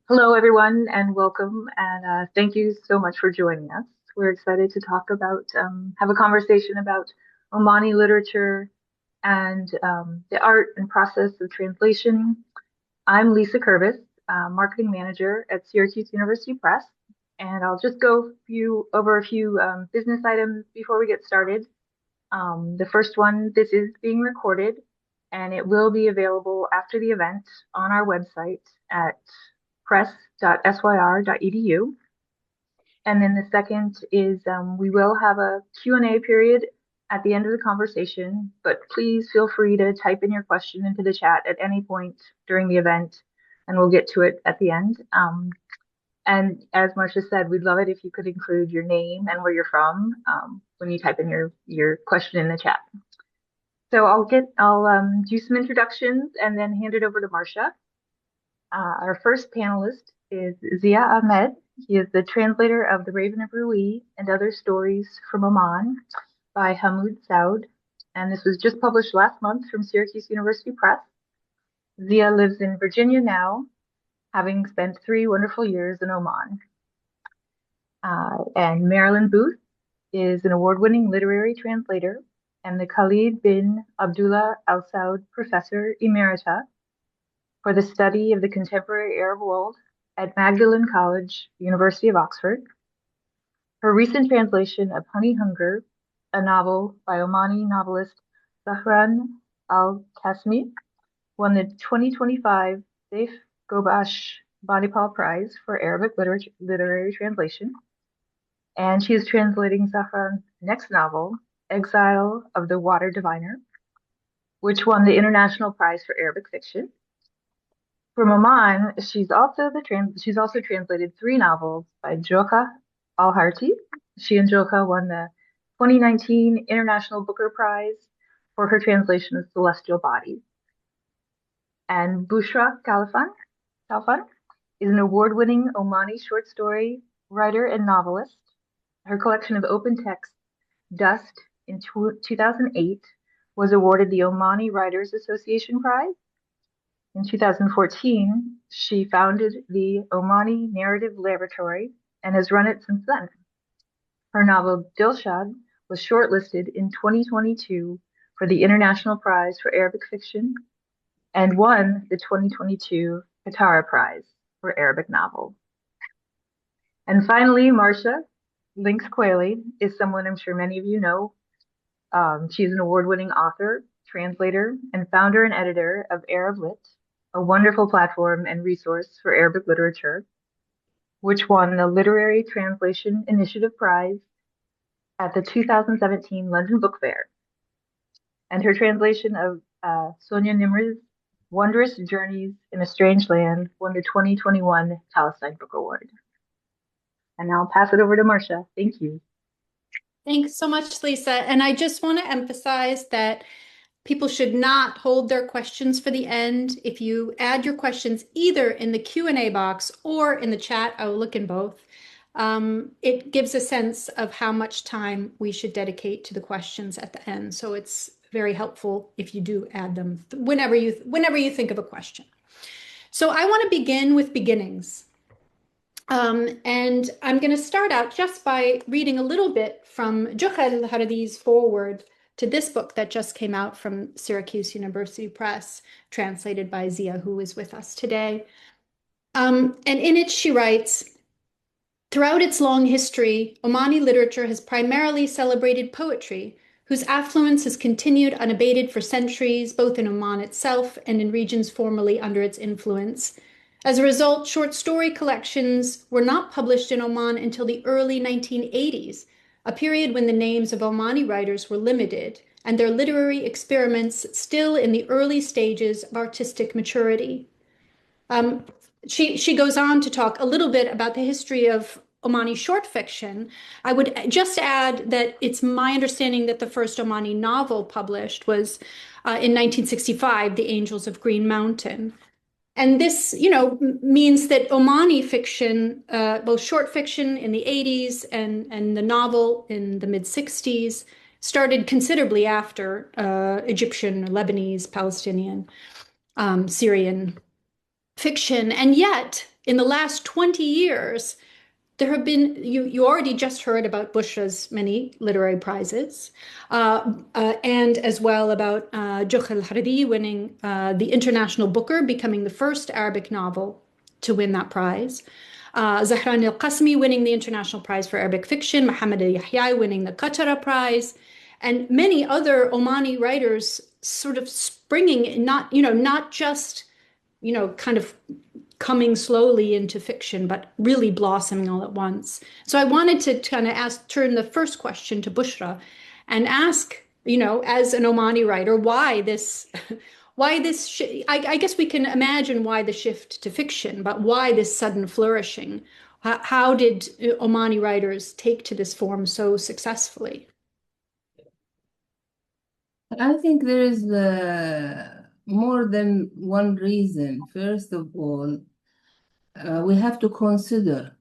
Hello, everyone, and welcome. And thank you so much for joining us. We're excited to talk about, have a conversation about Omani literature and the art and process of translation. I'm Lisa Curvis, marketing manager at Syracuse University Press, and I'll just go over a few business items before we get started. The first one, this is being recorded, and it will be available after the event on our website at press.syr.edu. And then the second is we will have a Q&A period at the end of the conversation, but please feel free to type in your question into the chat at any point during the event, and we'll get to it at the end. And as Marcia said, we'd love it if you could include your name and where you're from when you type in your question in the chat. So I'll do some introductions and then hand it over to Marcia. Our first panelist is Zia Ahmed. He is the translator of The Raven of Ruwi and Other Stories from Oman by Hamoud, Saud. And this was just published last month from Syracuse University Press. Zia lives in Virginia now, having spent 3 wonderful years in Oman. And Marilyn Booth is an award-winning literary translator and the Khalid bin Abdullah Al Saud Professor Emerita for the study of the contemporary Arab world at Magdalen College, University of Oxford. Her recent translation of Honey Hunger, a novel by Omani novelist Zahran Alqasmi, won the 2025 Saif Gobash Banipal Prize for Arabic literary translation. And she is translating Zahran's next novel, Exile of the Water Diviner, which won the International Prize for Arabic Fiction. From Oman, she's also translated 3 novels by Jokha Alharthi. She and Jokha won the 2019 International Booker Prize for her translation of Celestial Bodies. And Bushra Khalfan is an award-winning Omani short story writer and novelist. Her collection of open text, Dust, in 2008, was awarded the Omani Writers Association Prize. In 2014, she founded the Omani Narrative Laboratory and has run it since then. Her novel Dilshad was shortlisted in 2022 for the International Prize for Arabic Fiction and won the 2022 Qatar Prize for Arabic Novel. And finally, Marcia Lynx Qualey is someone I'm sure many of you know. She's an award-winning author, translator, and founder and editor of Arablit, a wonderful platform and resource for Arabic literature, which won the Literary Translation Initiative Prize at the 2017 London Book Fair. And her translation of Sonia Nimr's Wondrous Journeys in a Strange Land won the 2021 Palestine Book Award. And now I'll pass it over to Marcia. Thank you. Thanks so much, Lisa. And I just want to emphasize that people should not hold their questions for the end. If you add your questions either in the Q&A box or in the chat, I will look in both. It gives a sense of how much time we should dedicate to the questions at the end. So it's very helpful if you do add them whenever you think of a question. So I want to begin with beginnings. And I'm going to start out just by reading a little bit from Jokha Alharthi's foreword to this book that just came out from Syracuse University Press, translated by Zia, who is with us today. And in it, she writes, "Throughout its long history, Omani literature has primarily celebrated poetry, whose affluence has continued unabated for centuries, both in Oman itself and in regions formerly under its influence. As a result, short story collections were not published in Oman until the early 1980s, a period when the names of Omani writers were limited and their literary experiments still in the early stages of artistic maturity." She goes on to talk a little bit about the history of Omani short fiction. I would just add that it's my understanding that the first Omani novel published was in 1965, The Angels of Green Mountain. And this, means that Omani fiction, both short fiction in the 80s and the novel in the mid-60s, started considerably after Egyptian, Lebanese, Palestinian, Syrian fiction. And yet, in the last 20 years, there have been, you already just heard about Bushra's many literary prizes, and as well about Jokha Alharthi winning the International Booker, becoming the first Arabic novel to win that prize. Zahran Alqasmi winning the International Prize for Arabic Fiction, Mohamed Alyahyai winning the Qatar Prize, and many other Omani writers sort of springing, not just, kind of coming slowly into fiction, but really blossoming all at once. So I wanted to kind of turn the first question to Bushra and ask, as an Omani writer, why this, I guess we can imagine why the shift to fiction, but why this sudden flourishing? How did Omani writers take to this form so successfully? I think there is more than one reason. First of all, we have to consider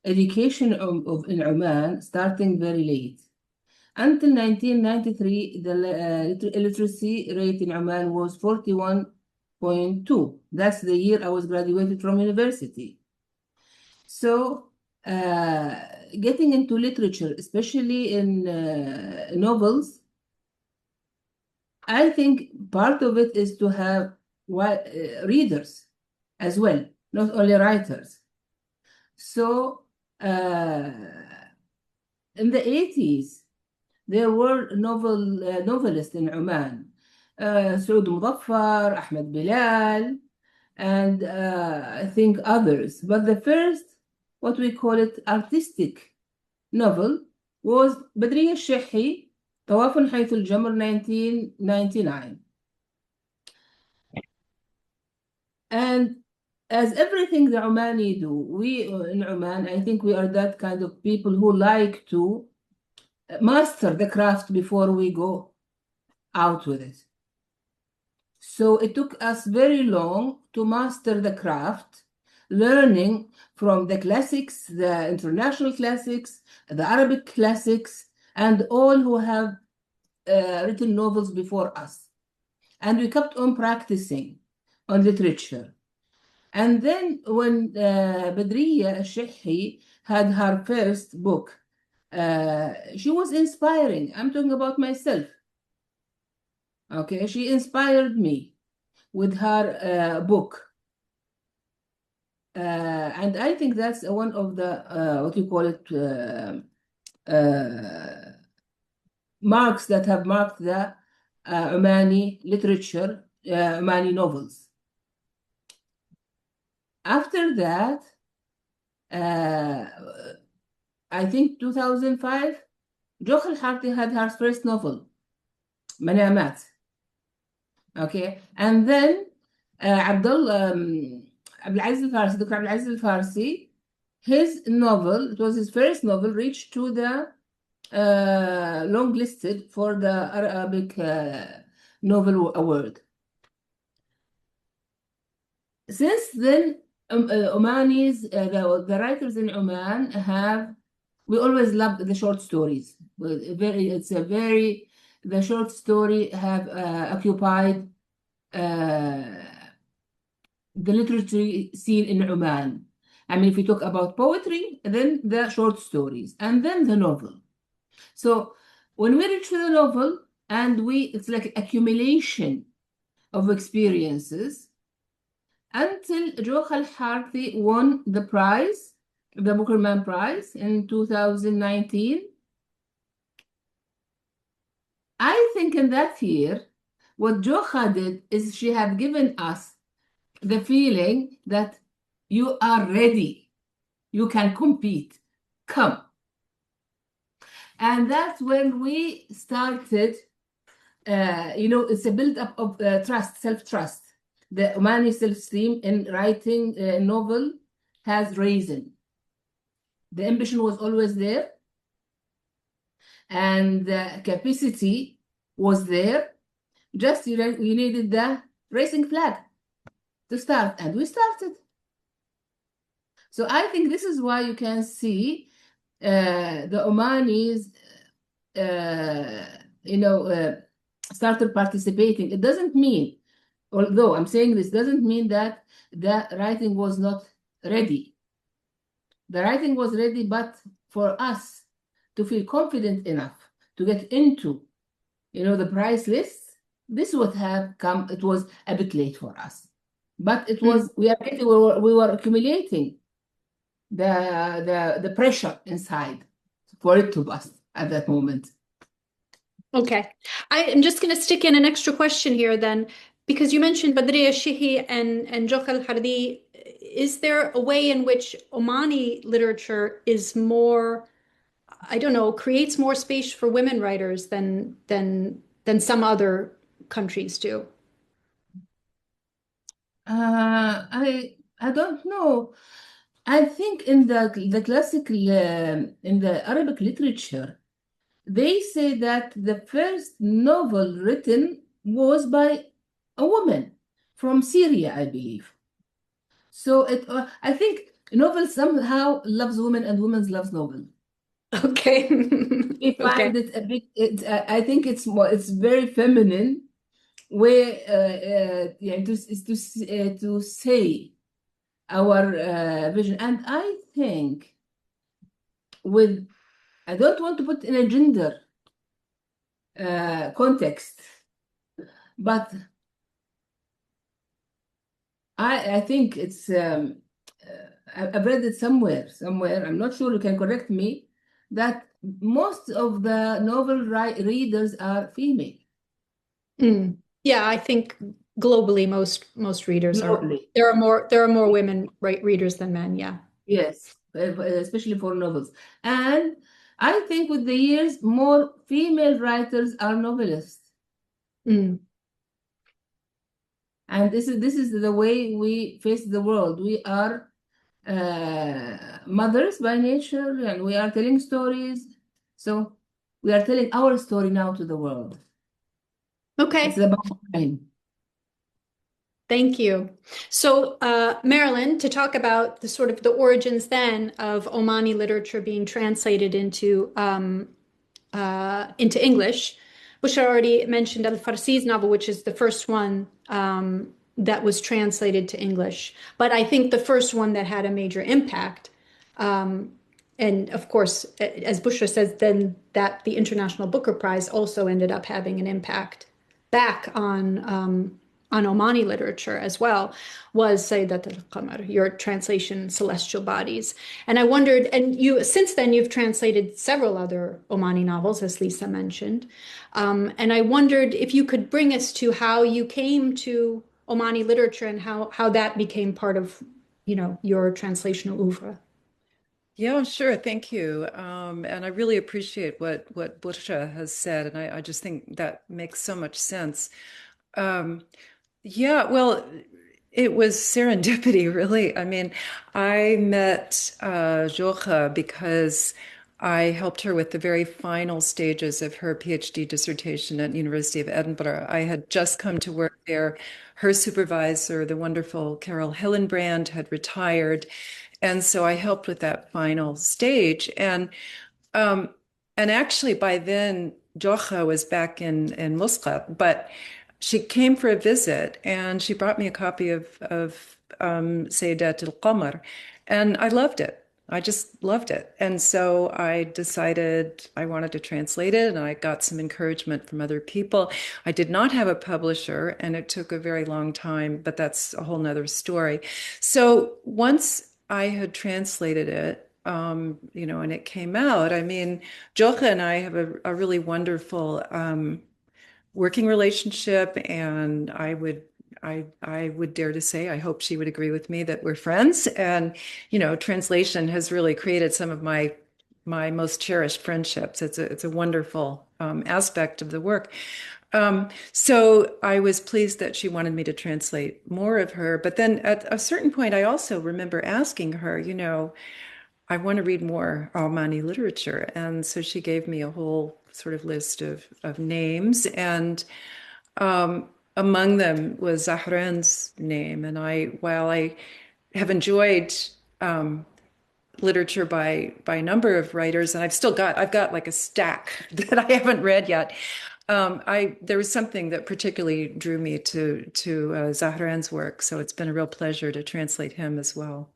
education in Oman starting very late. Until 1993, the illiteracy rate in Oman was 41.2. That's the year I was graduated from university. So getting into literature, especially in novels, I think part of it is to have readers as well, not only writers. So in the 80s, there were novelists in Oman, Saud Muzaffar, Ahmed Bilal, and I think others. But the first, what we call it, artistic novel was بدرية الشحي طواف حيث الجمر 1999. And as everything the Omani do, we in Oman, I think we are that kind of people who like to master the craft before we go out with it. So it took us very long to master the craft, learning from the classics, the international classics, the Arabic classics, and all who have written novels before us. And we kept on practicing on literature. And then when Badriya Shehi had her first book, she was inspiring. I'm talking about myself. Okay, she inspired me with her book. And I think that's one of the, what you call it, marks that have marked the Omani literature, Omani novels. After that, I think 2005, Jokha Alharthi had her first novel, Manamat. Okay, and then Abdulaziz Al-Farsi, Dr. Abdulaziz Al-Farsi, his novel, it was his first novel, reached to the long listed for the Arabic Novel Award. Since then, Omanis, the writers in Oman we always loved the short stories. The short story have occupied the literary scene in Oman. I mean, if we talk about poetry, then the short stories, and then the novel. So when we reach the novel, and it's like accumulation of experiences, until Jokha Alharthi won the prize, the Booker Prize in 2019. I think in that year, what Jokha did is she had given us the feeling that you are ready, you can compete, come. And that's when we started, it's a build-up of trust, self-trust. The Omani self-esteem in writing a novel has risen. The ambition was always there, and the capacity was there. Just you needed the racing flag to start, and we started. So I think this is why you can see the Omanis, started participating. It doesn't mean Although I'm saying this doesn't mean that the writing was not ready. The writing was ready, but for us to feel confident enough to get into, the price list, this would have come. It was a bit late for us, but it was. We were accumulating the pressure inside for it to bust at that moment. Okay. I am just going to stick in an extra question here then, because you mentioned Badriya Shihi and Jokha Alharthi. Is there a way in which Omani literature is more, I don't know, creates more space for women writers than some other countries do? I don't know. I think in the classical in the Arabic literature, they say that the first novel written was by a woman from Syria, I believe. So I think novel somehow loves women and women loves novel. Okay. We find it a bit. I think it's very feminine way to say our vision, and I think I don't want to put in a gender context, but I think it's I've read it somewhere. I'm not sure, you can correct me, that most of the novel readers are female. Yeah, I think globally most readers Globally. There are more women readers than men. Yeah. Yes, especially for novels. And I think with the years, more female writers are novelists. And this is the way we face the world. We are mothers by nature, and we are telling stories. So we are telling our story now to the world. Okay. It's about time. Thank you. So, Marilyn, to talk about the sort of the origins then of Omani literature being translated into English, Bushra already mentioned Al-Farsi's novel, which is the first one that was translated to English. But I think the first one that had a major impact, and of course, as Bushra says, then that the International Booker Prize also ended up having an impact back on Omani literature as well, was Sayyidat al-Qamar, your translation, Celestial Bodies. And I wondered, and since then you've translated several other Omani novels, as Lisa mentioned. And I wondered if you could bring us to how you came to Omani literature and how that became part of, your translational oeuvre. Yeah, sure. Thank you. And I really appreciate what Bushra has said. And I just think that makes so much sense. Yeah, well, it was serendipity, really. I mean, I met Jokha because I helped her with the very final stages of her PhD dissertation at University of Edinburgh. I had just come to work there. Her supervisor, the wonderful Carol Hillenbrand, had retired. And so I helped with that final stage. And actually by then, Jokha was back in Muscat, but she came for a visit and she brought me a copy of Sayyidat al-Qamar, and I loved it. I just loved it. And so I decided I wanted to translate it, and I got some encouragement from other people. I did not have a publisher, and it took a very long time, but that's a whole nother story. So once I had translated it, and it came out, I mean, Jokha and I have a really wonderful working relationship, and I would dare to say, I hope she would agree with me, that we're friends. And translation has really created some of my most cherished friendships. It's a wonderful aspect of the work. So I was pleased that she wanted me to translate more of her. But then at a certain point, I also remember asking her, I want to read more Omani literature. And so she gave me a whole sort of list of names. And among them was Zahran's name. And while I have enjoyed literature by a number of writers, and I've got like a stack that I haven't read yet, There was something that particularly drew me to Zahran's work, so it's been a real pleasure to translate him as well.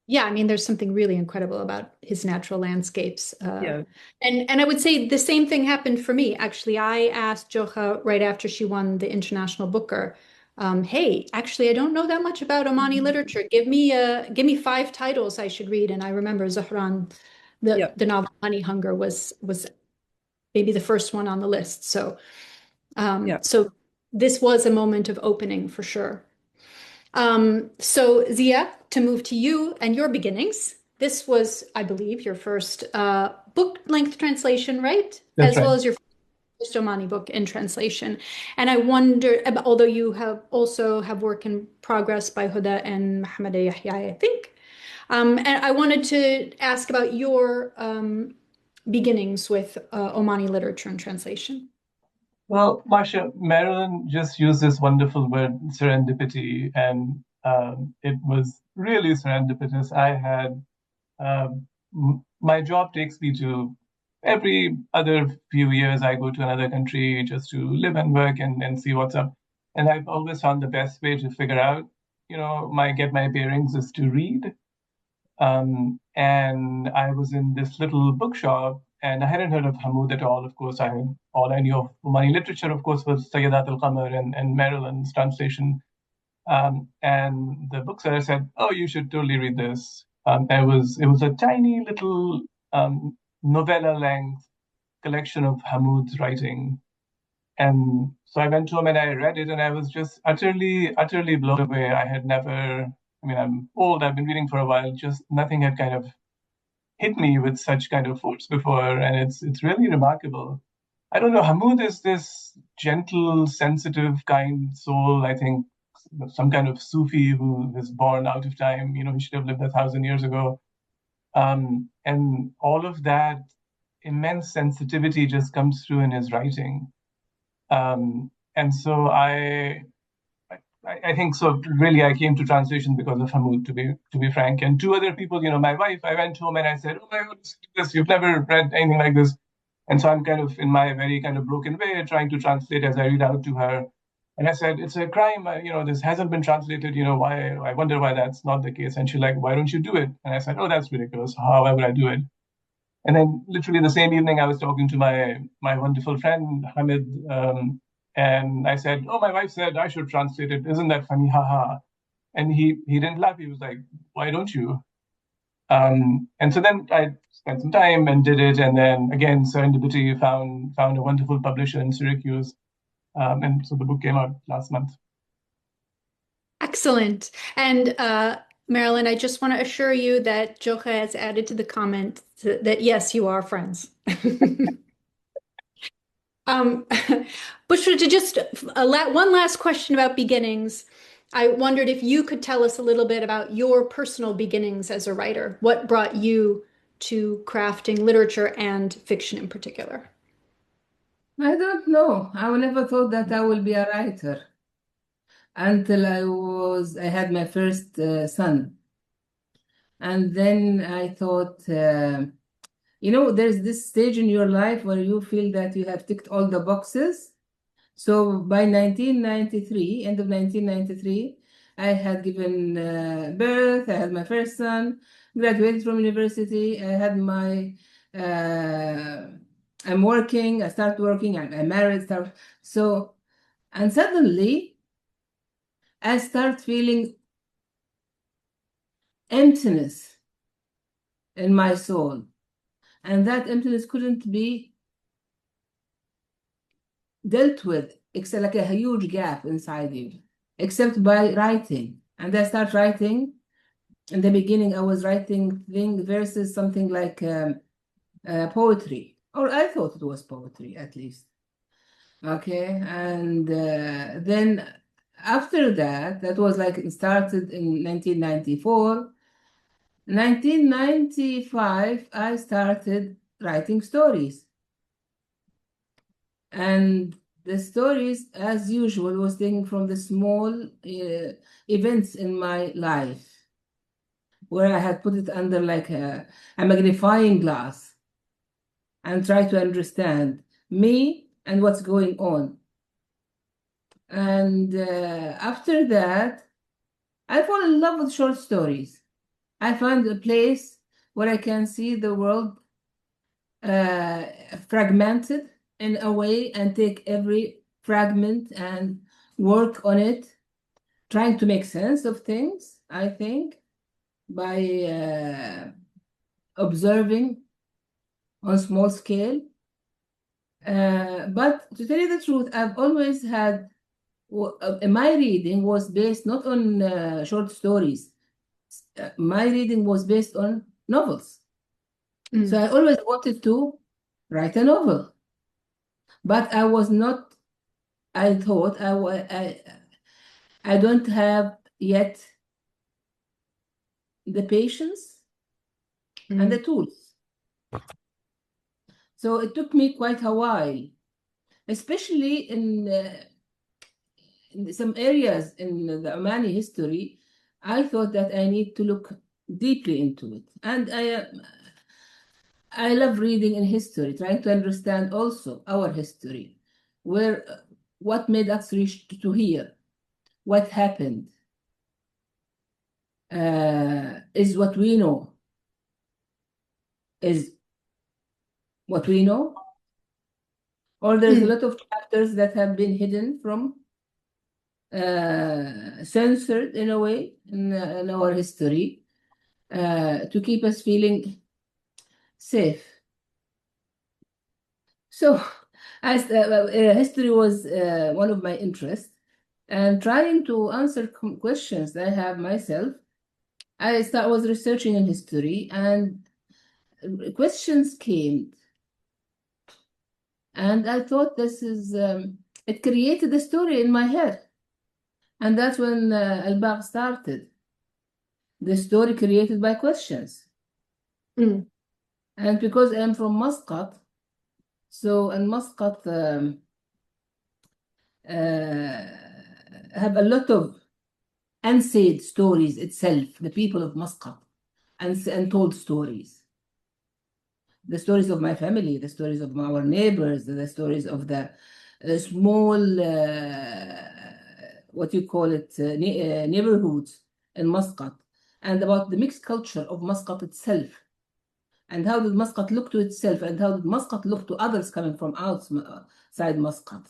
Yeah, I mean, there's something really incredible about his natural landscapes. Yeah. And I would say the same thing happened for me. Actually, I asked Jokha right after she won the International Booker, hey, actually, I don't know that much about Omani literature. Give me 5 titles I should read. And I remember Zahran, the novel Honey Hunger was maybe the first one on the list. So so this was a moment of opening for sure. So Zia, to move to you and your beginnings. This was, I believe, your first book-length translation, right? That's As well right. as your first Omani book in translation. And I wonder, although you have work in progress by Huda and Mohamed Alyahyai, I think. And I wanted to ask about your beginnings with Omani literature and translation. Well, Marcia, Marilyn just used this wonderful word, serendipity, and it was really serendipitous. My job takes me to every other few years, I go to another country just to live and work and see what's up. And I've always found the best way to figure out, get my bearings is to read. And I was in this little bookshop, and I hadn't heard of Hamoud at all. Of course, all I knew of Omani literature, of course, was Sayyidat al-Qamar and Marilyn's translation. And the bookseller said, "Oh, you should totally read this." It was a tiny little novella-length collection of Hamoud's writing, and so I went home and I read it, and I was just utterly blown away. I had never. I mean, I'm old. I've been reading for a while. Just nothing had kind of hit me with such kind of force before, and it's really remarkable. I don't know. Hamoud is this gentle, sensitive, kind soul. I think some kind of Sufi who was born out of time. He should have lived 1,000 years ago. And all of that immense sensitivity just comes through in his writing. And so I think so. Really, I came to translation because of Hamoud, to be frank. And 2 other people, my wife. I went home and I said, "Oh my God, this! You've never read anything like this." And so I'm kind of in my very kind of broken way trying to translate as I read out to her. And I said, "It's a crime. This hasn't been translated. Why? I wonder why that's not the case." And she's like, "Why don't you do it?" And I said, "Oh, that's ridiculous. How would I do it?" And then literally the same evening, I was talking to my wonderful friend Hamid. And I said, "Oh, my wife said I should translate it. Isn't that funny? Haha." And he didn't laugh. He was like, "Why don't you?" And so then I spent some time and did it. And then again, serendipity found a wonderful publisher in Syracuse. And so the book came out last month. Excellent. And Marilyn, I just want to assure you that Jokha has added to the comment that yes, you are friends. Bushra, to just one last question about beginnings. I wondered if you could tell us a little bit about your personal beginnings as a writer. What brought you to crafting literature and fiction in particular? I don't know. I never thought that I will be a writer until I had my first son. And then I thought, there's this stage in your life where you feel that you have ticked all the boxes. So by 1993, end of 1993, I had given birth, I had my first son, graduated from university, I had I'm working, I start working, I'm married, and suddenly I start feeling emptiness in my soul. And that emptiness couldn't be dealt with, except like a huge gap inside you, except by writing. And I start writing. In the beginning, I was writing verses, something like poetry, or I thought it was poetry at least. Okay, and then after that was like it started in 1994. 1995, I started writing stories. And the stories, as usual, was taken from the small events in my life, where I had put it under like a magnifying glass and try to understand me and what's going on. And after that, I fall in love with short stories. I found a place where I can see the world fragmented in a way and take every fragment and work on it, trying to make sense of things, I think, by observing on small scale. But to tell you the truth, I've always had, my reading was based not on short stories. My reading was based on novels. So I always wanted to write a novel. But I was not, I thought, I don't have yet the patience and the tools. So it took me quite a while, especially in some areas in the Omani history. I thought that I need to look deeply into it. And I love reading in history, trying to understand also our history, what made us reach to here, what happened, is what we know, or there's a lot of chapters that have been hidden from, censored in a way in our history, to keep us feeling safe. So as history was one of my interests, and trying to answer questions I have myself, I was researching in history, and questions came, and I thought this is it created a story in my head, and that's when Al-Bagh started. The story created by questions. And because I'm from Muscat, so in Muscat have a lot of unsaid stories itself, the people of Muscat, and told stories. The stories of my family, the stories of our neighbors, the stories of the small, what you call it, neighborhoods in Muscat, and about the mixed culture of Muscat itself. And how did Muscat look to itself, and how did Muscat look to others coming from outside Muscat?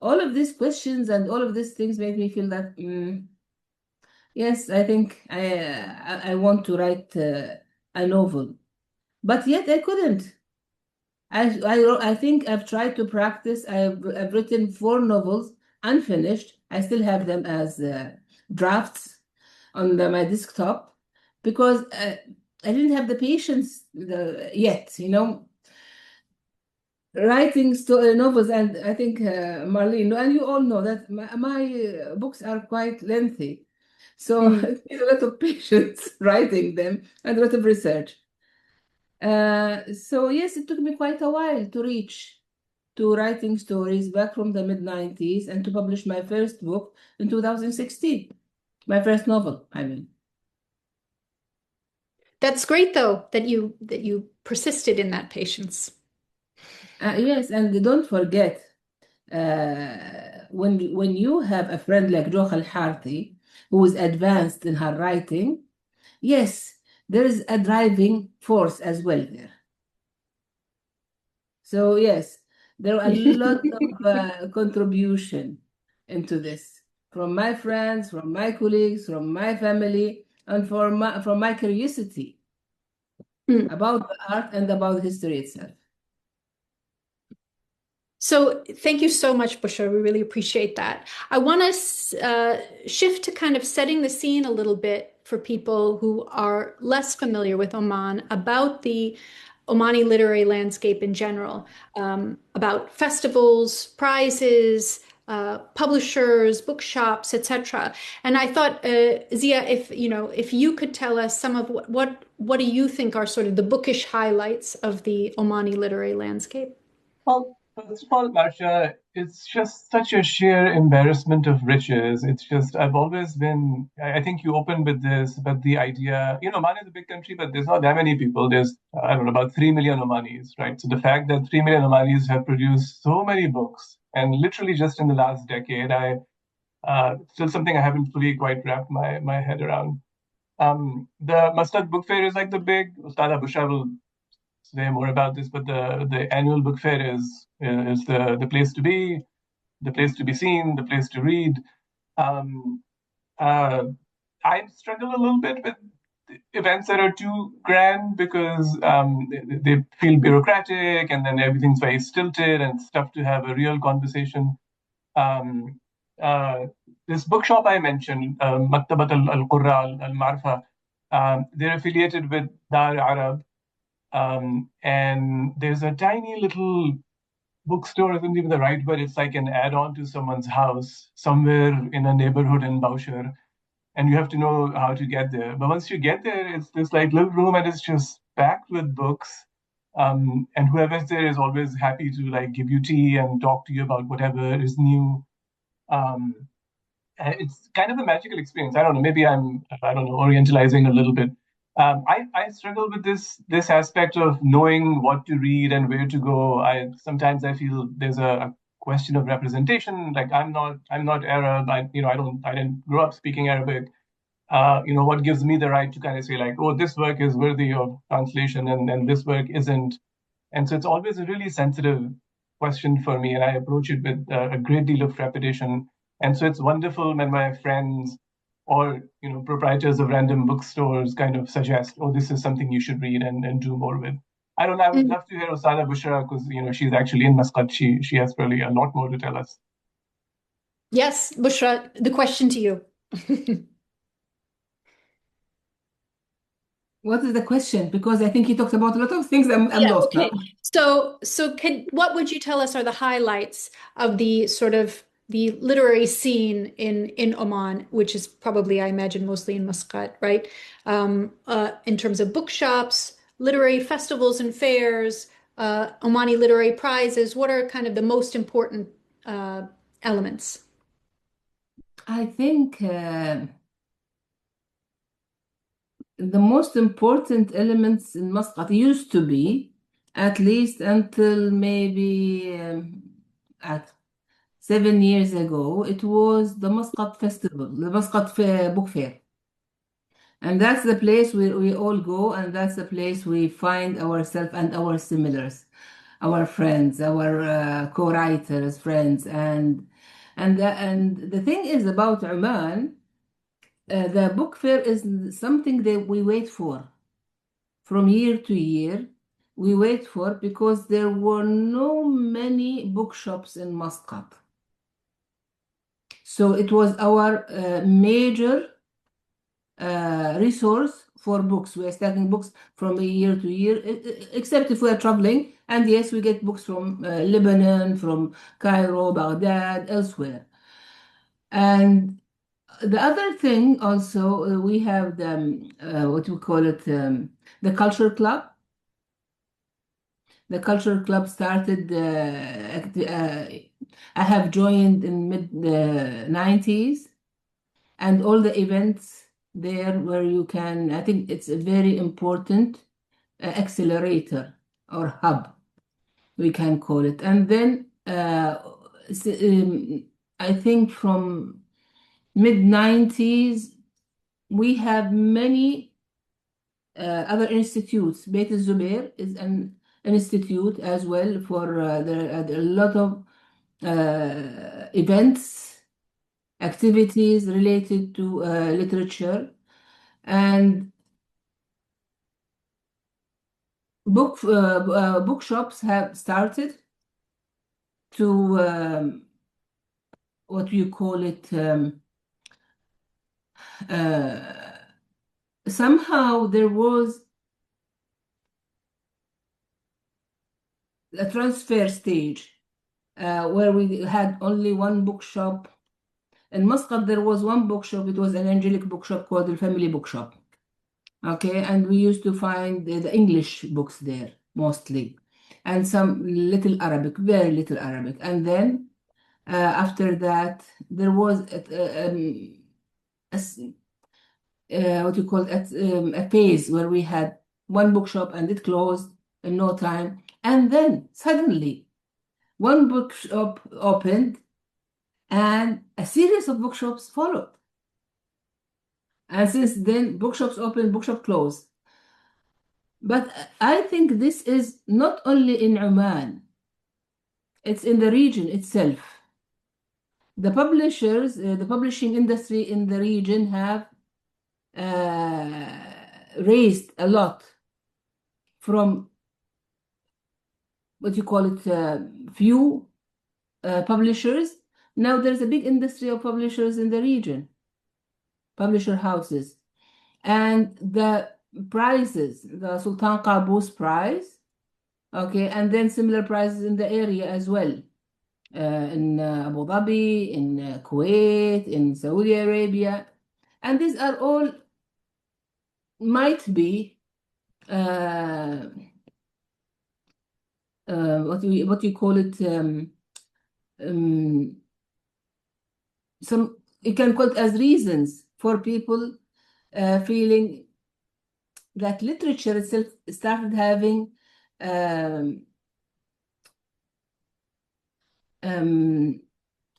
All of these questions and all of these things made me feel that, yes, I think I want to write a novel. But yet I couldn't. I think I've tried to practice. I've written 4 novels unfinished. I still have them as drafts on my desktop, because I didn't have the patience yet, writing novels. And I think Marlene, and you all know that my books are quite lengthy. So it's a lot of patience writing them and a lot of research. So yes, it took me quite a while to reach to writing stories back from the mid-90s and to publish my first book in 2016. My first novel, I mean. That's great, though, that you persisted in that patience. Yes, and don't forget, when you have a friend like Jokha Alharthi, who is advanced in her writing, yes, there is a driving force as well there. So yes, there are a lot of contribution into this from my friends, from my colleagues, from my family, and from my curiosity about the art and about history itself. So thank you so much, Bushra. We really appreciate that. I want to shift to kind of setting the scene a little bit for people who are less familiar with Oman, about the Omani literary landscape in general, about festivals, prizes, publishers, bookshops, etc. And I thought, Zia, if you could tell us some of what do you think are sort of the bookish highlights of the Omani literary landscape? Well, First of all, Marcia, it's just such a sheer embarrassment of riches. It's just, I've always been, I think you opened with this, but the idea, Oman is a big country, but there's not that many people. There's, I don't know, about 3 million Omanis, right? So the fact that 3 million Omanis have produced so many books, and literally just in the last decade, still something I haven't fully quite wrapped my head around. The Muscat Book Fair is like the big, Ustada Bushra will say more about this, but the annual book fair is the place to be, the place to be seen, the place to read. I struggle a little bit with events that are too grand because they feel bureaucratic and then everything's very stilted and it's tough to have a real conversation. This bookshop I mentioned, Mektebat القراء المعرفة, they're affiliated with Dar Arab. And there's a tiny little bookstore, isn't even the right word. It's like an add-on to someone's house somewhere in a neighborhood in Baucher. And you have to know how to get there. But once you get there, it's this like little room and it's just packed with books. And whoever's there is always happy to like give you tea and talk to you about whatever is new. It's kind of a magical experience. I don't know, maybe I'm orientalizing a little bit. I struggle with this aspect of knowing what to read and where to go. Sometimes I feel there's a question of representation. Like I'm not Arab. I didn't grow up speaking Arabic. What gives me the right to kind of say like, oh, this work is worthy of translation and this work isn't. And so it's always a really sensitive question for me, and I approach it with a great deal of trepidation. And so it's wonderful when my friends or proprietors of random bookstores kind of suggest, oh, this is something you should read and do more with. I would love to hear Osada Bushra because she's actually in Muscat. She has probably a lot more to tell us. Yes, Bushra, the question to you. What is the question? Because I think he talked about a lot of things. I'm lost okay. now. So what would you tell us are the highlights of the sort of the literary scene in Oman, which is probably, I imagine, mostly in Muscat, right? In terms of bookshops, literary festivals and fairs, Omani literary prizes, what are kind of the most important elements? I think the most important elements in Muscat used to be, at least until maybe at 7 years ago, it was the Muscat Festival, the Muscat Book Fair. And that's the place where we all go, and that's the place we find ourselves and our similars, our friends, our co-writers, friends. And the thing is about Oman, the book fair is something that we wait for from year to year. We wait for because there were no many bookshops in Muscat. So it was our major resource for books. We are studying books from year to year, except if we are traveling. And yes, we get books from Lebanon, from Cairo, Baghdad, elsewhere. And the other thing also, we have the, what we call it, the culture club. The culture club started, I have joined in mid-90s, and all the events there where you can, I think it's a very important accelerator or hub, we can call it. And then I think from mid-90s, we have many other institutes. Beit al-Zubair is an institute as well for there are a lot of events, activities related to literature, and bookshops have started to what you call it, somehow there was a transfer stage where we had only one bookshop. In Muscat, there was one bookshop. It was an angelic bookshop called the Family Bookshop. Okay, and we used to find the English books there mostly. and some little Arabic, very little Arabic. And then after that, there was what you call it, a phase where we had one bookshop and it closed in no time. And then suddenly one bookshop opened and a series of bookshops followed. And since then, bookshops open, bookshop closed. But I think this is not only in Oman, it's in the region itself. The publishers, the publishing industry in the region have raised a lot from what you call it, few publishers. Now there's a big industry of publishers in the region, publisher houses. And the prizes, the Sultan Qaboos Prize, okay, and then similar prizes in the area as well, in Abu Dhabi, in Kuwait, in Saudi Arabia. And these are all might be what you call it, some you can call it as reasons for people feeling that literature itself started having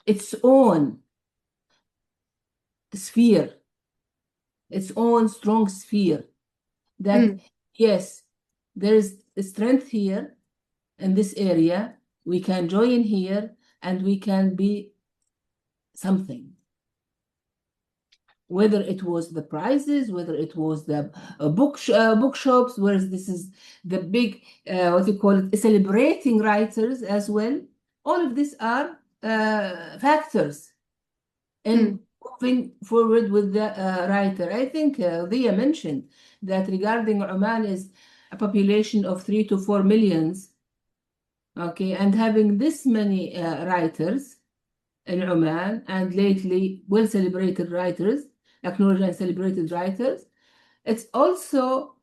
its own sphere, its own strong sphere, that yes, there is strength here in this area, we can join here and we can be something. Whether it was the prizes, whether it was the bookshops, whereas this is the big, what you call it, celebrating writers as well. All of these are factors in moving forward with the writer. I think Zia mentioned that regarding Oman is a population of 3 to 4 millions, okay, and having this many writers in Oman, and lately well-celebrated writers, acknowledged and celebrated writers, it's also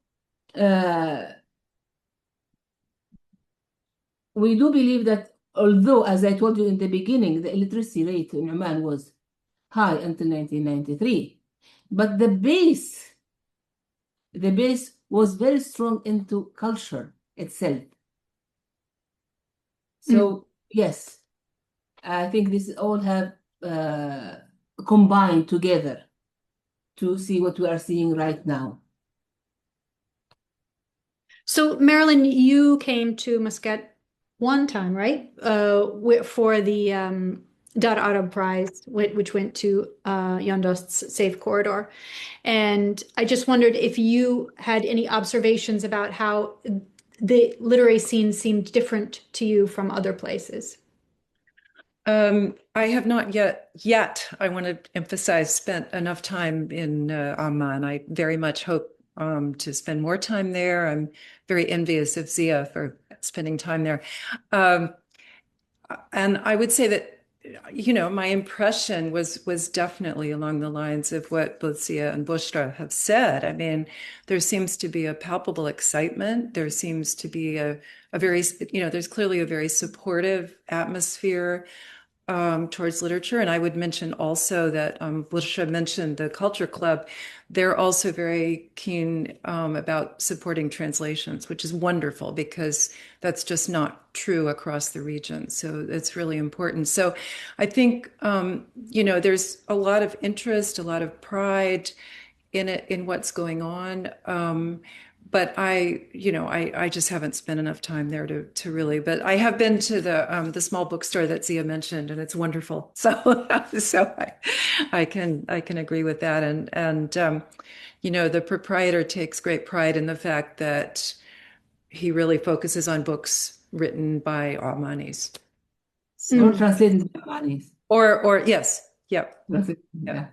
we do believe that although, as I told you in the beginning, the illiteracy rate in Oman was high until 1993, but the base was very strong into culture itself. So yes, I think this all have combined together to see what we are seeing right now. So Marilyn, you came to Muscat one time, right? For the Dar Arab Prize, which went to Yondost's Safe Corridor. And I just wondered if you had any observations about how the literary scene seemed different to you from other places. I have not yet, I want to emphasize, spent enough time in Amman. I very much hope to spend more time there. I'm very envious of Zia for spending time there. And I would say that, you know, my impression was definitely along the lines of what both Zia and Bushra have said. I mean, there seems to be a palpable excitement. There seems to be a very, you know, there's clearly a very supportive atmosphere towards literature. And I would mention also that Bushra mentioned the Culture Club. They're also very keen about supporting translations, which is wonderful because that's just not true across the region. So it's really important. So I think, you know, there's a lot of interest, a lot of pride in it, in what's going on. But I just haven't spent enough time there to really. But I have been to the small bookstore that Zia mentioned, and it's wonderful. So I can agree with that. And you know, the proprietor takes great pride in the fact that he really focuses on books written by Omanis. Or translated by Omanis. Or yes, yep. Yeah.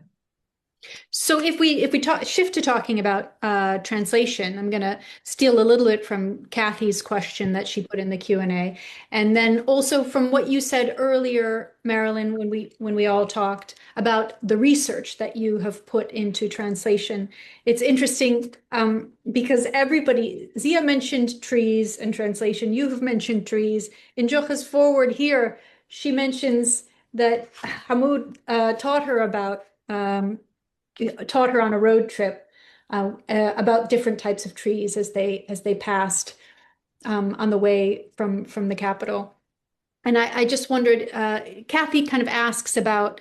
So if we shift to talking about translation, I'm going to steal a little bit from Kathy's question that she put in the Q&A, and then also from what you said earlier, Marilyn, when we all talked about the research that you have put into translation. It's interesting because Zia mentioned trees and translation. You have mentioned trees. In Jokha's forward here, she mentions that Hamoud taught her on a road trip about different types of trees as they passed on the way from the capital. And I just wondered, Kathy kind of asks about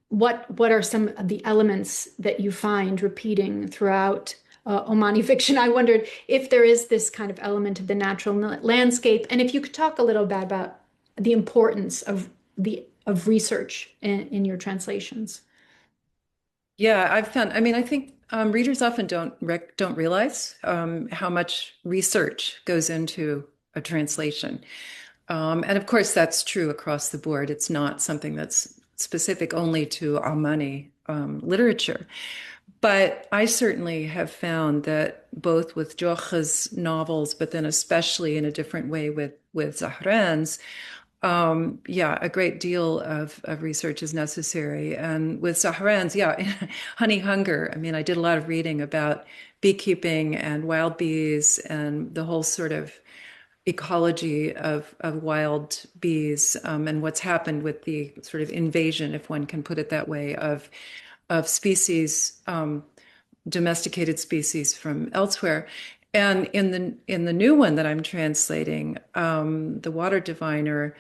what are some of the elements that you find repeating throughout Omani fiction. I wondered if there is this kind of element of the natural landscape, and if you could talk a little bit about the importance of research in your translations. Yeah, I've found, I mean, I think readers often don't realize how much research goes into a translation. And of course, that's true across the board. It's not something that's specific only to Omani literature. But I certainly have found that both with Jokha's novels, but then especially in a different way with Zahran's, yeah, a great deal of research is necessary. And with Zahran's, yeah, honey hunger. I mean, I did a lot of reading about beekeeping and wild bees and the whole sort of ecology of wild bees and what's happened with the sort of invasion, if one can put it that way, of species, domesticated species from elsewhere. And in the new one that I'm translating, The Water Diviner,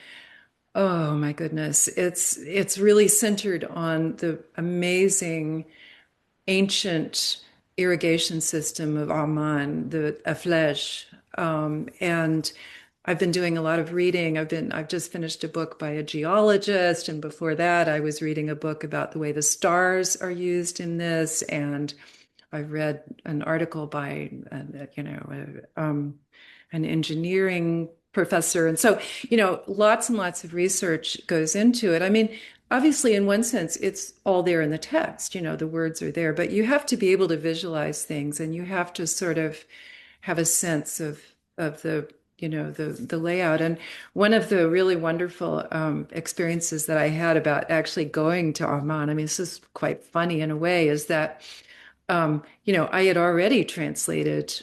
oh my goodness, it's really centered on the amazing ancient irrigation system of Oman, the Aflej. And I've been doing a lot of reading. I've just finished a book by a geologist, and before that, I was reading a book about the way the stars are used in this, and I've read an article by, an engineering professor. And so, lots and lots of research goes into it. I mean, obviously, in one sense, it's all there in the text, the words are there, but you have to be able to visualize things, and you have to sort of have a sense of the, the layout. And one of the really wonderful experiences that I had about actually going to Oman, I mean, this is quite funny in a way, is that I had already translated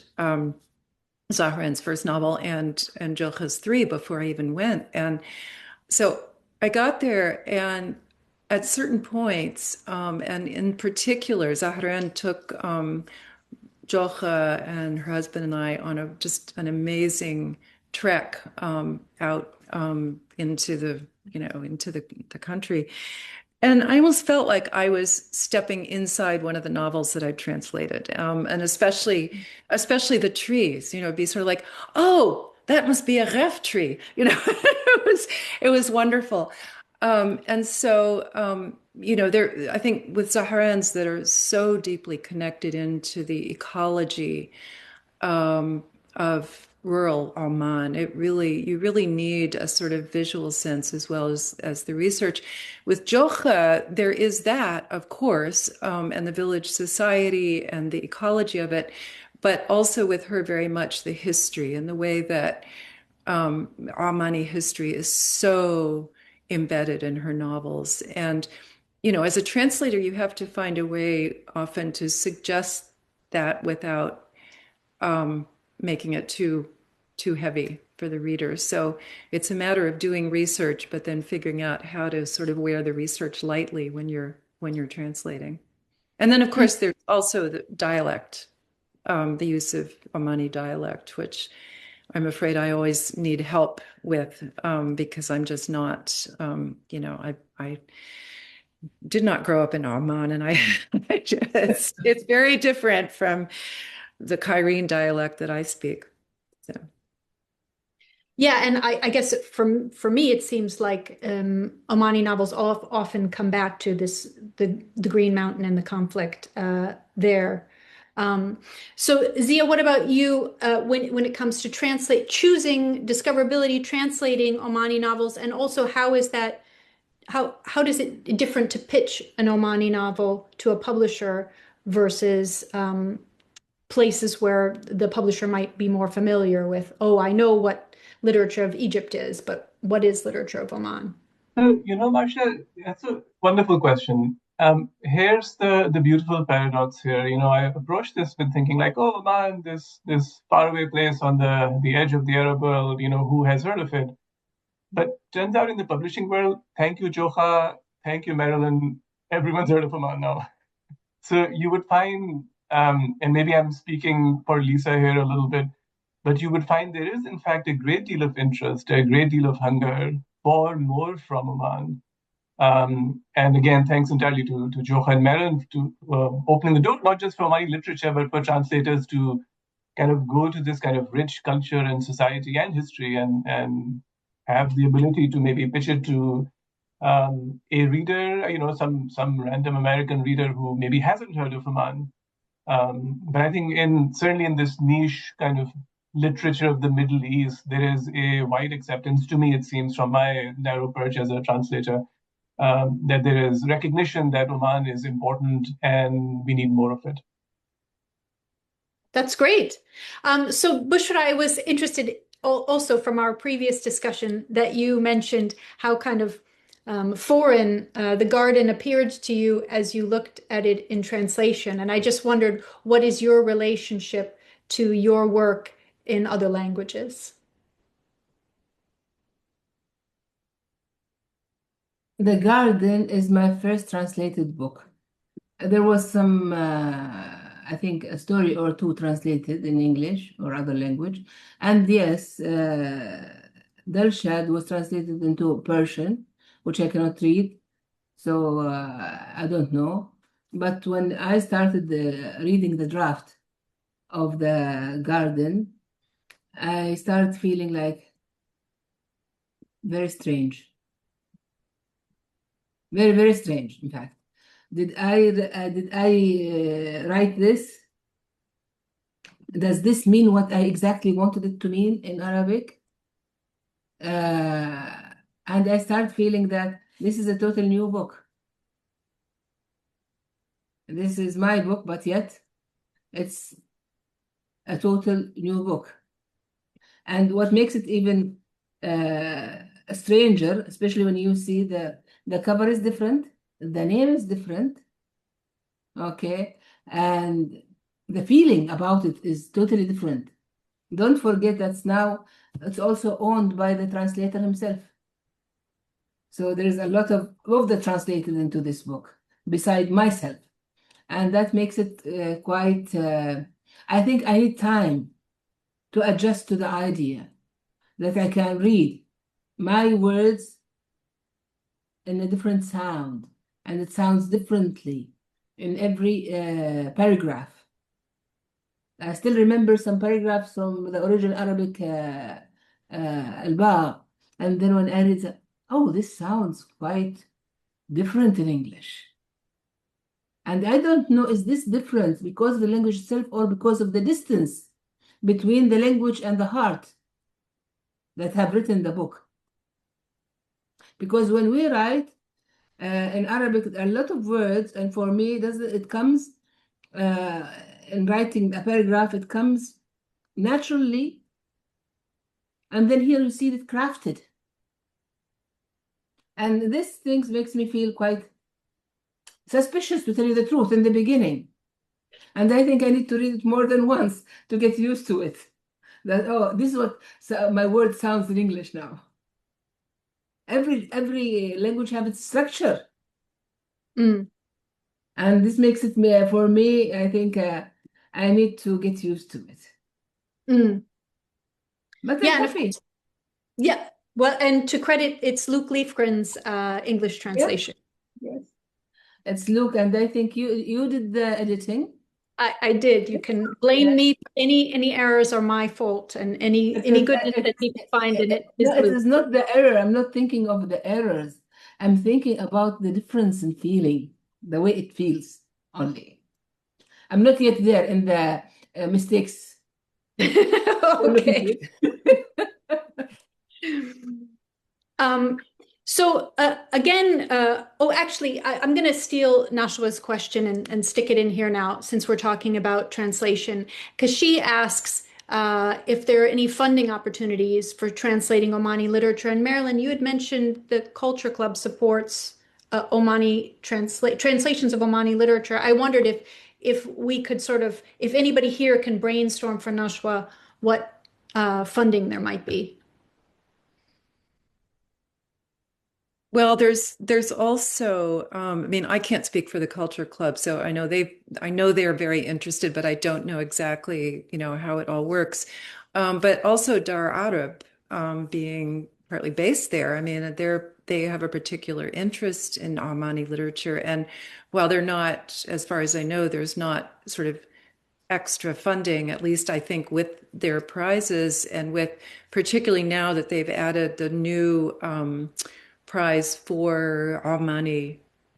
Zahran's first novel and Jokha's 3 before I even went. And so I got there, and at certain points, and in particular, Zahran took Jokha and her husband and I on just an amazing trek out into the country. And I almost felt like I was stepping inside one of the novels that I translated, and especially the trees. It'd be sort of like, oh, that must be a ref tree. It was wonderful. And so, I think with Zahran's that are so deeply connected into the ecology of rural Oman, you really need a sort of visual sense as well as the research. With Jokha, there is that, of course, and the village society and the ecology of it, but also with her very much the history and the way that Omani history is so embedded in her novels. And, as a translator, you have to find a way often to suggest that without making it too heavy for the reader. So it's a matter of doing research, but then figuring out how to sort of wear the research lightly when you're translating. And then, of course, there's also the dialect, the use of Omani dialect, which I'm afraid I always need help with because I'm just not, I did not grow up in Oman, and it's very different from the Cairene dialect that I speak. So. Yeah, and I guess for me, it seems like Omani novels often come back to the Green Mountain and the conflict there. So Zia, what about you when it comes to choosing discoverability, translating Omani novels, and also how is that how does it different to pitch an Omani novel to a publisher versus places where the publisher might be more familiar with, oh, I know what literature of Egypt is, but what is literature of Oman? So, Marcia, that's a wonderful question. Here's the beautiful paradox here. I approached this with thinking like, oh man, this faraway place on the edge of the Arab world, who has heard of it? But turns out in the publishing world, thank you, Jokha, thank you, Marilyn, everyone's heard of Oman now. So you would find, and maybe I'm speaking for Lisa here a little bit, but you would find there is, in fact, a great deal of interest, a great deal of hunger for more from Oman. And again, thanks entirely to Jokha and Marilyn to opening the door, not just for Omani literature, but for translators to kind of go to this kind of rich culture and society and history and have the ability to maybe pitch it to a reader, some random American reader who maybe hasn't heard of Oman. But I think certainly in this niche kind of literature of the Middle East, there is a wide acceptance, to me it seems, from my narrow perch as a translator, that there is recognition that Oman is important and we need more of it. That's great. So Bushra, I was interested also from our previous discussion that you mentioned how kind of foreign the garden appeared to you as you looked at it in translation. And I just wondered, what is your relationship to your work in other languages? The Garden is my first translated book. There was some, I think, a story or two translated in English or other language. And yes, Dilshad was translated into Persian, which I cannot read, so I don't know. But when I started reading the draft of the Garden, I started feeling like very strange. Very, very strange, in fact. Did I write this? Does this mean what I exactly wanted it to mean in Arabic? And I start feeling that this is a total new book. This is my book, but yet it's a total new book. And what makes it even stranger, especially when you see the cover is different, the name is different, okay, and the feeling about it is totally different. Don't forget that now it's also owned by the translator himself. So there's a lot of the translated into this book, beside myself. And that makes it quite, I think I need time to adjust to the idea that I can read my words in a different sound, and it sounds differently in every paragraph. I still remember some paragraphs from the original Arabic Al-Ba, and then when I read, oh, this sounds quite different in English. And I don't know, is this different because of the language itself or because of the distance between the language and the heart that have written the book? Because when we write in Arabic, a lot of words, and for me, it comes in writing a paragraph, it comes naturally, and then here you see it crafted. And this thing makes me feel quite suspicious, to tell you the truth, in the beginning. And I think I need to read it more than once to get used to it. That, oh, this is what my word sounds in English now. Every language has its structure. Mm. And this makes it, for me, I think I need to get used to it. Mm. But I'm Yeah, happy. Yeah, well, and to credit, it's Luke Leafgren's English translation. Yes, it's Luke, and I think you did the editing. I did. You can blame me for any errors are my fault, and any goodness that you find in it is No, it Luke. is not the error. I'm not thinking of the errors. I'm thinking about the difference in feeling, the way it feels only. I'm not yet there in the mistakes. Okay. So again, actually, I'm going to steal Nashwa's question and stick it in here now, since we're talking about translation, because she asks if there are any funding opportunities for translating Omani literature. And Marilyn, you had mentioned the Culture Club supports Omani translations of Omani literature. I wondered if we could if anybody here can brainstorm for Nashwa what funding there might be. Well, there's also, I mean, I can't speak for the Culture Club, so I know they're very interested, but I don't know exactly, how it all works. But also Dar Arab, being partly based there, I mean, they have a particular interest in Omani literature, and while they're not, as far as I know, there's not sort of extra funding, at least I think with their prizes, and with particularly now that they've added the new prize for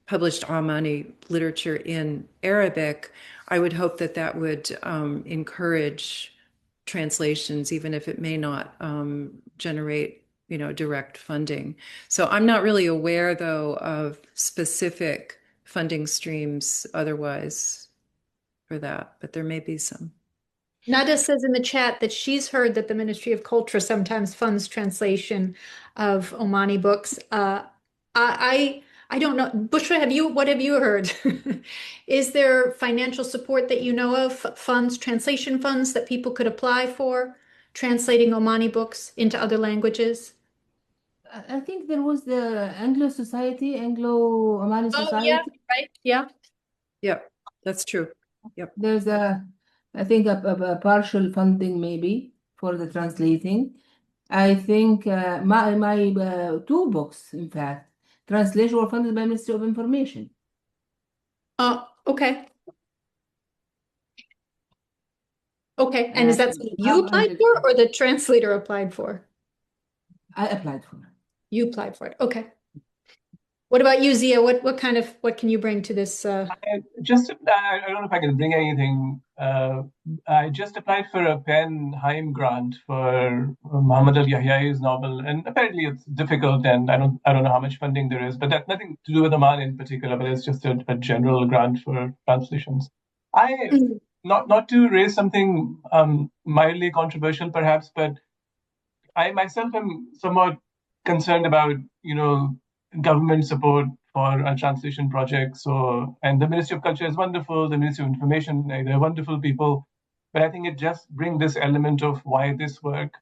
published Omani literature in Arabic, I would hope that would encourage translations, even if it may not generate, direct funding. So I'm not really aware, though, of specific funding streams otherwise for that, but there may be some. Nada says in the chat that she's heard that the Ministry of Culture sometimes funds translation of Omani books. I don't know. Bushra, what have you heard? Is there financial support that you know of, translation funds that people could apply for translating Omani books into other languages? I think there was the Anglo-Omani Oh, Society. yeah, right. Yeah. Yeah, that's true. Yep. There's I think a partial funding maybe for the translating. I think my two books, in fact, translation were funded by Ministry of Information. Okay. Okay, and is that something you applied for, or the translator applied for? I applied for it. You applied for it. Okay. What about you, Zia? What can you bring to this? I don't know if I can bring anything. I just applied for a PEN Haim grant for Mohamed Alyahyai's novel, and apparently it's difficult, and I don't know how much funding there is, but that's nothing to do with Oman in particular. But it's just a general grant for translations. Not to raise something mildly controversial, perhaps, but I myself am somewhat concerned about government support for a translation project. And the Ministry of Culture is wonderful, the Ministry of Information, they're wonderful people, but I think it just brings this element of why this work,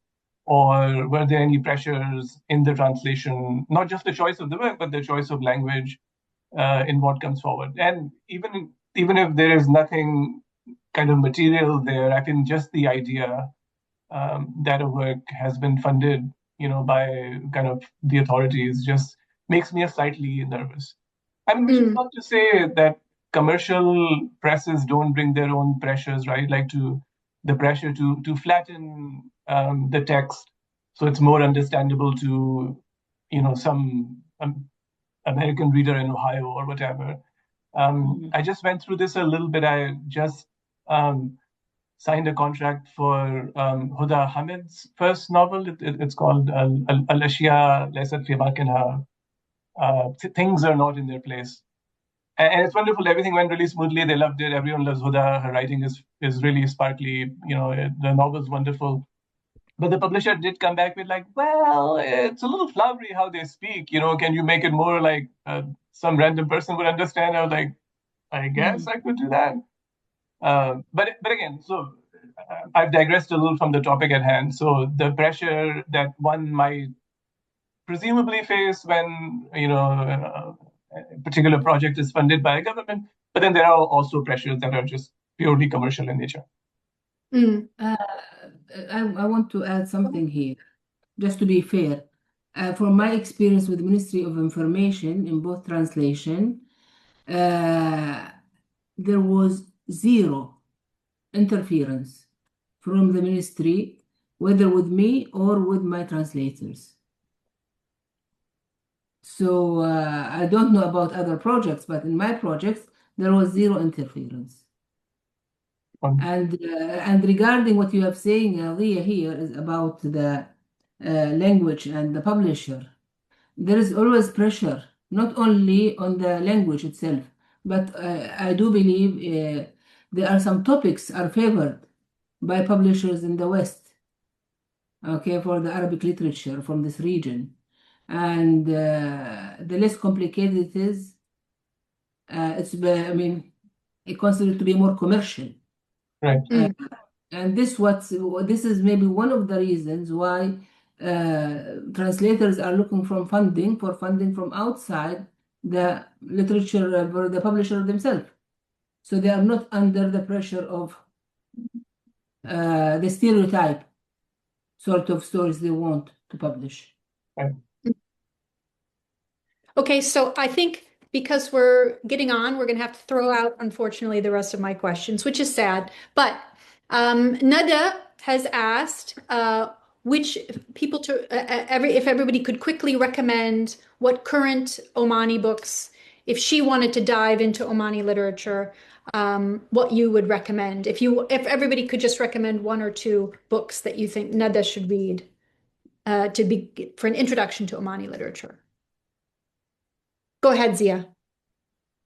or were there any pressures in the translation, not just the choice of the work, but the choice of language in what comes forward. And even if there is nothing kind of material there, I think just the idea that a work has been funded, by kind of the authorities just makes me slightly nervous. I mean, which is not to say that commercial presses don't bring their own pressures, right? Like the pressure to flatten the text so it's more understandable to, some American reader in Ohio or whatever. I just went through this a little bit. I just signed a contract for Huda Hamed's first novel. It's called Al-Ashya Laysat Fi Makanha. Things are not in their place. And it's wonderful. Everything went really smoothly. They loved it. Everyone loves Huda. Her writing is really sparkly. The novel's wonderful. But the publisher did come back with well, it's a little flowery how they speak. Can you make it more like some random person would understand? I was like, I guess I could do that. But again, so I've digressed a little from the topic at hand. So the pressure that one might presumably face when a particular project is funded by a government, but then there are also pressures that are just purely commercial in nature. I want to add something here, just to be fair. From my experience with the Ministry of Information in both translation, there was zero interference from the ministry, whether with me or with my translators. So I don't know about other projects, but in my projects, there was zero interference. And regarding what you have saying, Leah, here is about the language and the publisher. there is always pressure, not only on the language itself, but I do believe there are some topics are favored by publishers in the West, okay, for the Arabic literature from this region. And the less complicated it is, I mean, it considered to be more commercial. Right. And this is maybe one of the reasons why translators are looking for funding from outside the literature for the publisher themselves. So they are not under the pressure of the stereotype sort of stories they want to publish. Right. Okay, so I think because we're getting on, we're going to have to throw out, unfortunately, the rest of my questions, which is sad. But Nada has asked which people to if everybody could quickly recommend what current Omani books, if she wanted to dive into Omani literature, what you would recommend. If everybody could just recommend one or two books that you think Nada should read for an introduction to Omani literature. Go ahead, Zia.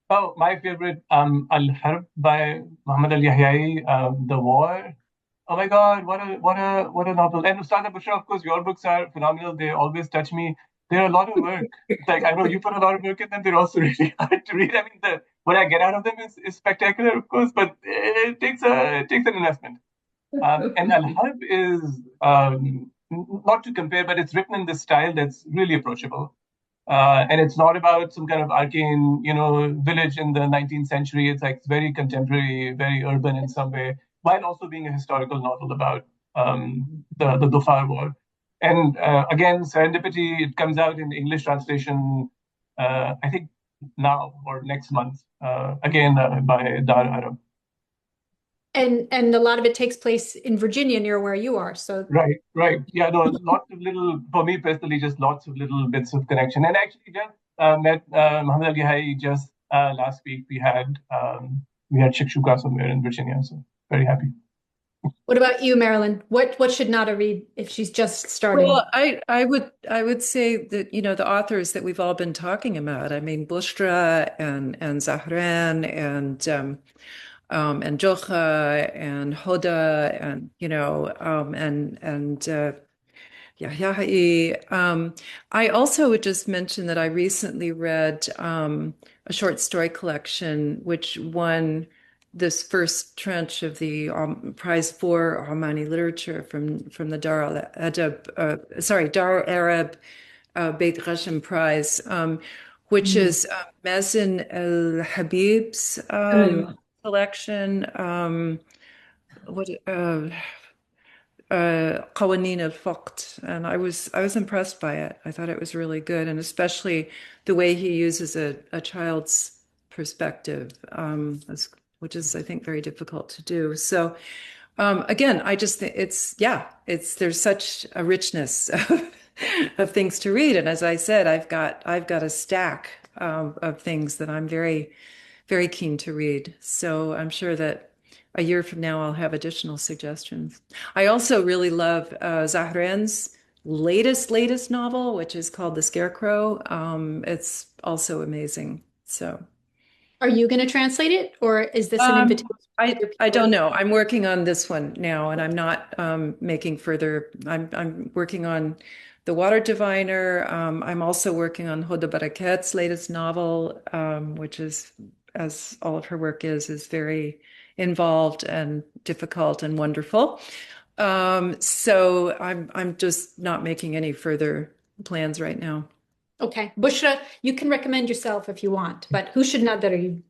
Oh, my favorite, Al-Harb by Mohamed Alyahyai, The War. Oh my God, what a novel. And Ustad Bushra, of course, your books are phenomenal. They always touch me. They're a lot of work. Like, I know you put a lot of work in them. They're also really hard to read. I mean, what I get out of them is spectacular, of course, but it takes an investment. And Al-Harb is, not to compare, but it's written in this style that's really approachable. And it's not about some kind of arcane, village in the 19th century. It's very contemporary, very urban in some way, while also being a historical novel about the Dhofar War. And again, serendipity, it comes out in English translation, I think now or next month, again by Dar Arab. And a lot of it takes place in Virginia near where you are. So Right. Yeah, no, lots of little, for me personally, just lots of little bits of connection. And actually just met Mohamed Alyahyai just last week. We had Shakshuka somewhere in Virginia, so very happy. what about you, Marilyn? What should Nada read if she's just starting? Well, I would say that, the authors that we've all been talking about. I mean, Bushra and Zahran and Jokha and Huda and Alyahyai. I also would just mention that I recently read a short story collection which won this first tranche of the prize for Omani literature from the Dar Arab Beit Ghashem Prize, which is Mazen El Habib's collection. Qawanin al-Faqt, and I was impressed by it. I thought it was really good, and especially the way he uses a child's perspective, which is, I think, very difficult to do. So again, I just think there's such a richness of things to read, and as I said, I've got a stack of things that I'm very, very keen to read. So I'm sure that a year from now, I'll have additional suggestions. I also really love Zahran's latest novel, which is called The Scarecrow. It's also amazing. So, are you going to translate it, or is this an invitation? I don't know. I'm working on this one now, and I'm not making further. I'm working on The Water Diviner. I'm also working on Huda Barakat's latest novel, which is, as all of her work is very involved and difficult and wonderful. So I'm just not making any further plans right now. Okay, Bushra, you can recommend yourself if you want, but who should not read?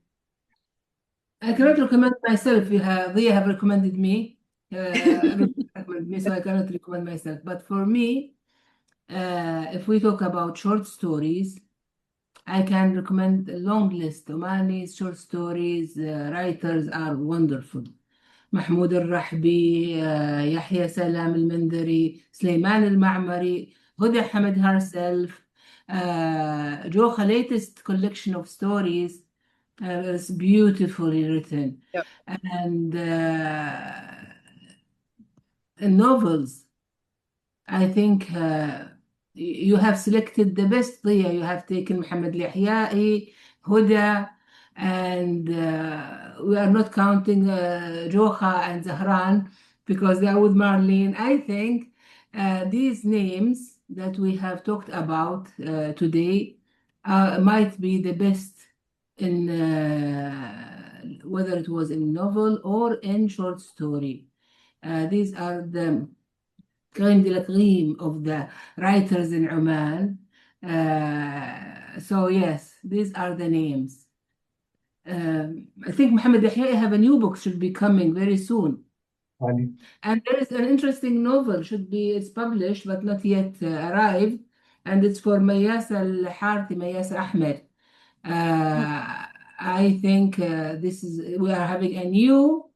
I cannot recommend myself. They have recommended me. So I cannot recommend myself. But for me, if we talk about short stories, I can recommend a long list. Omani short stories writers are wonderful. Mahmoud al-Rahbi, Yahya Salam al-Mandari, Sulaiman al-Ma'mari, Huda Hamed herself. Jokha latest collection of stories is beautifully written. Yep. And in novels, I think you have selected the best. Zia, you have taken Mohamed Alyahyai, Huda, and we are not counting Jokha and Zahran because they are with Marilyn. I think these names that we have talked about today might be the best in whether it was in novel or in short story. These are the kind of acclaimed of the writers in Oman. So yes, these are the names. I think Mohamed Alyahyai have a new book should be coming very soon. Funny. And there is an interesting novel it's published but not yet arrived, and it's for Marcia Ahmed. I think we are having a new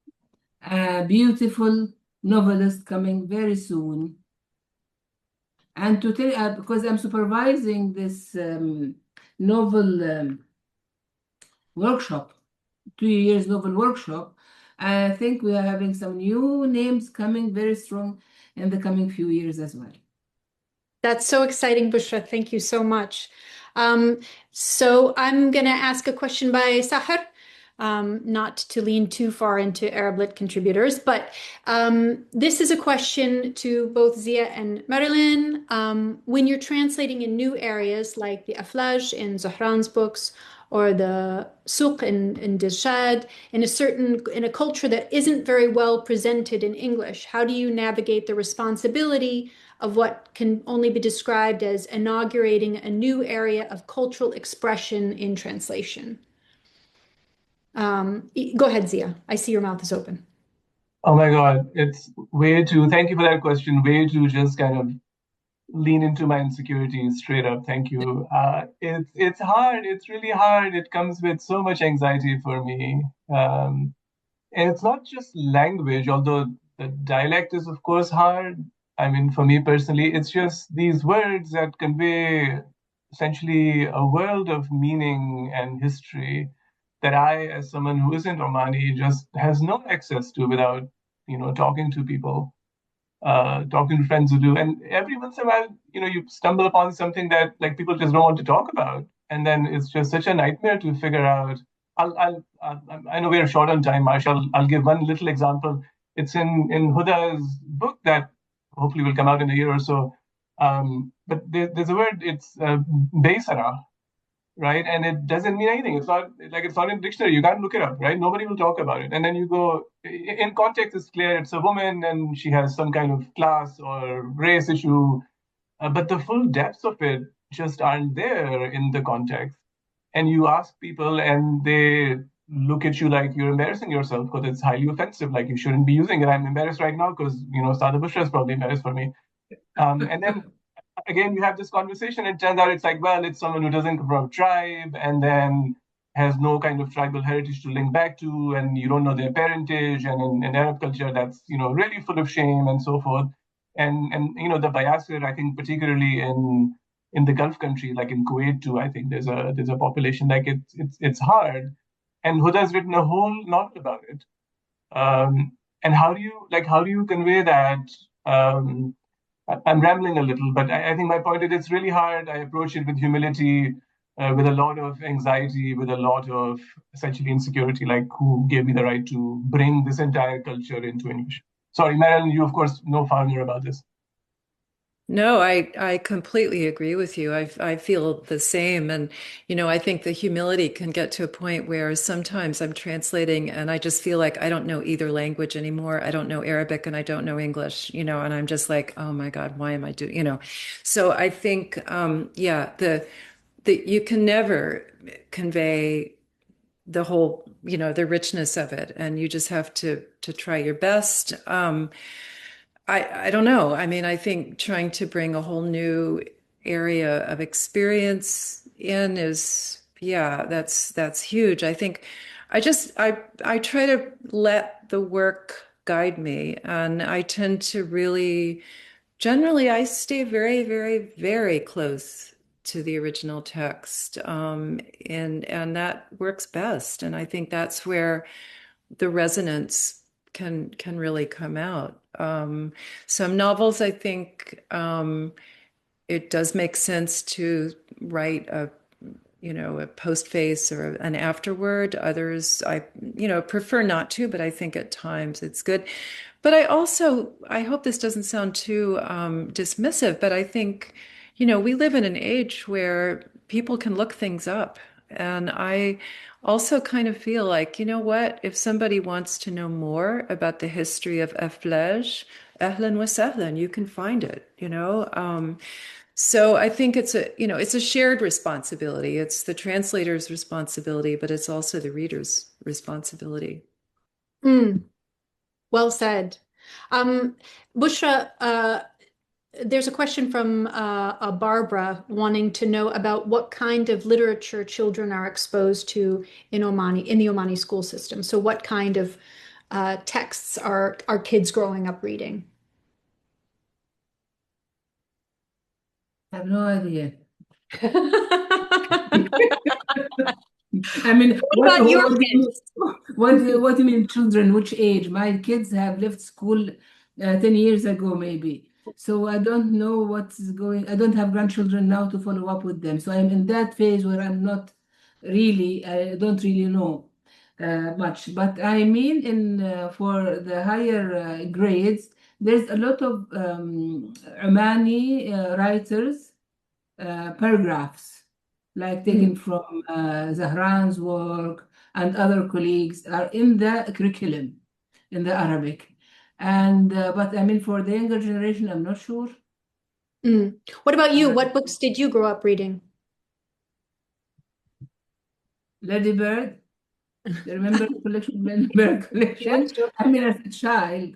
beautiful novelist coming very soon. And to tell because I'm supervising this novel workshop, 2 years novel workshop, I think we are having some new names coming very strong in the coming few years as well. That's so exciting, Bushra. Thank you so much. So I'm going to ask a question by Sahar, not to lean too far into Arablit contributors, but this is a question to both Zia and Marilyn. When you're translating in new areas like the Aflaj in Zahran's books or the Souq in Dilshad, in a culture that isn't very well presented in English, how do you navigate the responsibility of what can only be described as inaugurating a new area of cultural expression in translation? Go ahead, Zia. I see your mouth is open. Oh my God, it's thank you for that question, way to just kind of lean into my insecurities straight up. Thank you. It's hard. It's really hard. It comes with so much anxiety for me. And it's not just language, although the dialect is, of course, hard. I mean, for me personally, it's just these words that convey essentially a world of meaning and history that I, as someone who isn't Omani, just has no access to without, talking to people, talking to friends who do. And every once in a while, you stumble upon something that like people just don't want to talk about, and then it's just such a nightmare to figure out. I know we're short on time, Marcia. I'll give one little example. It's in Huda's book that hopefully will come out in a year or so. But there's a word. It's Beisara, right? And it doesn't mean anything. It's not in the dictionary. You can't look it up, right? Nobody will talk about it. And then you go in context. It's clear. It's a woman, and she has some kind of class or race issue. But the full depths of it just aren't there in the context. And you ask people, and they look at you like you're embarrassing yourself because it's highly offensive. Like you shouldn't be using it. I'm embarrassed right now because Sada Bushra is probably embarrassed for me. And then again, you have this conversation. It turns out it's like, well, it's someone who doesn't come from a tribe and then has no kind of tribal heritage to link back to, and you don't know their parentage. And in Arab culture, that's really full of shame and so forth. And the bayasir, I think, particularly in the Gulf country, like in Kuwait too, I think there's a population like it's hard. And Huda's written a whole novel about it. And how do you convey that? I'm rambling a little, but I think my point is it's really hard. I approach it with humility, with a lot of anxiety, with a lot of essentially insecurity, like who gave me the right to bring this entire culture into English. Sorry, Marilyn, you of course know far more about this. No, I completely agree with you. I feel the same. And, I think the humility can get to a point where sometimes I'm translating and I just feel like I don't know either language anymore. I don't know Arabic and I don't know English, and I'm just like, oh my God, why am I doing, So I think, you can never convey the whole, the richness of it. And you just have to try your best. I don't know. I mean, I think trying to bring a whole new area of experience in is, that's huge. I think I try to let the work guide me, and I tend to generally, I stay very, very, very close to the original text, and that works best. And I think that's where the resonance can really come out. Some novels, I think, it does make sense to write a postface or an afterword. Others, I prefer not to, but I think at times it's good. But I hope this doesn't sound too dismissive, but I think, we live in an age where people can look things up. And I also kind of feel like, what, if somebody wants to know more about the history of Aflaj, ahlan wa sahlan, you can find it, So I think it's a shared responsibility. It's the translator's responsibility, but it's also the reader's responsibility. Well said. Bushra, there's a question from Barbara wanting to know about what kind of literature children are exposed to in the Omani school system. So what kind of texts are kids growing up reading? I have no idea. I mean, What about your kids? What do you mean children? Which age? My kids have left school 10 years ago, maybe. So I don't know what's going. I don't have grandchildren now to follow up with them. So I'm in that phase where I don't really know much. But I mean, for the higher grades, there's a lot of Omani writers, paragraphs, like taken from Zahran's work and other colleagues, are in the curriculum in the Arabic. And but I mean, for the younger generation, I'm not sure. What about you? What books did you grow up reading? Lady Bird. You remember the collection, Lady Bird collection? Yes, sure. I mean, as a child.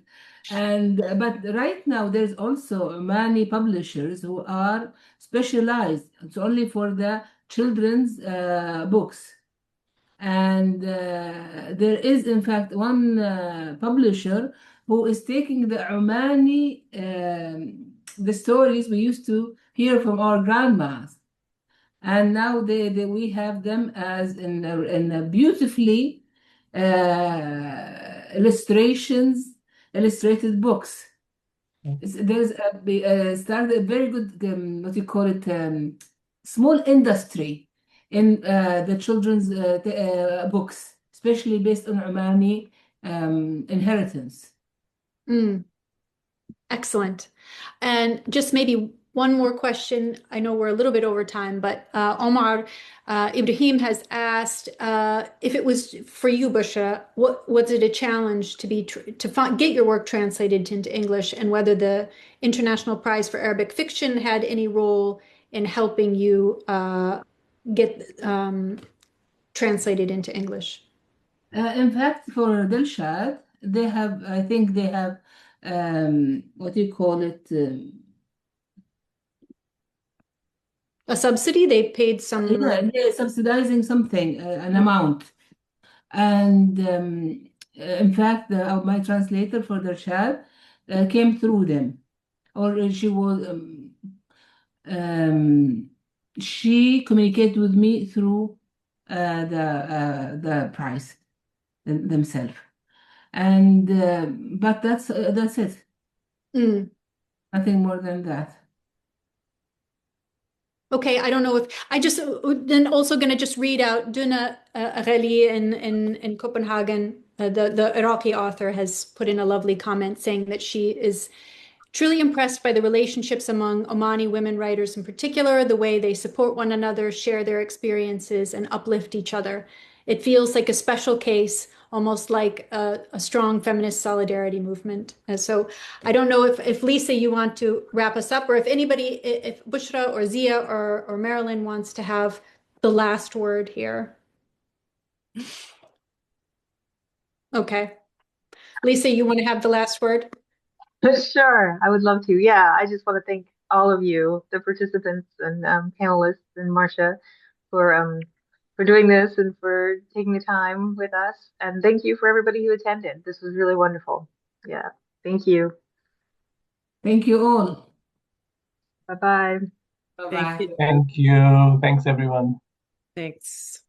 But right now, there's also many publishers who are specialized. It's only for the children's books. And there is, in fact, one publisher who is taking the Omani, the stories we used to hear from our grandmas. And now we have them as in a beautifully illustrated books. There's started a very good, what you call it, small industry in the children's books, especially based on Omani inheritance. Excellent. And just maybe one more question. I know we're a little bit over time, but Omar Ibrahim has asked if it was for you, Bushra, was it a challenge to get your work translated into English, and whether the International Prize for Arabic Fiction had any role in helping you get translated into English? In fact, for Dilshad, I think they have, what do you call it? A subsidy? They paid some. Yeah, they're subsidizing something, an amount. And in fact, my translator for Dilshad came through them, or she communicated with me through the prize themselves. And but that's it. Nothing more than that. Okay, I don't know if I just then also going to just read out Duna Ghali in Copenhagen. The Iraqi author has put in a lovely comment saying that she is truly impressed by the relationships among Omani women writers in particular, the way they support one another, share their experiences, and uplift each other. It feels like a special case, almost like a strong feminist solidarity movement. And so I don't know if Lisa, you want to wrap us up, or if anybody, if Bushra or Zia or Marilyn wants to have the last word here. Okay. Lisa, you want to have the last word? Sure, I would love to. Yeah, I just want to thank all of you, the participants and panelists, and Marcia for doing this and for taking the time with us. And thank you for everybody who attended. This was really wonderful. Yeah, thank you. Thank you all. Bye-bye. Bye-bye. Thank you. Thanks, everyone. Thanks.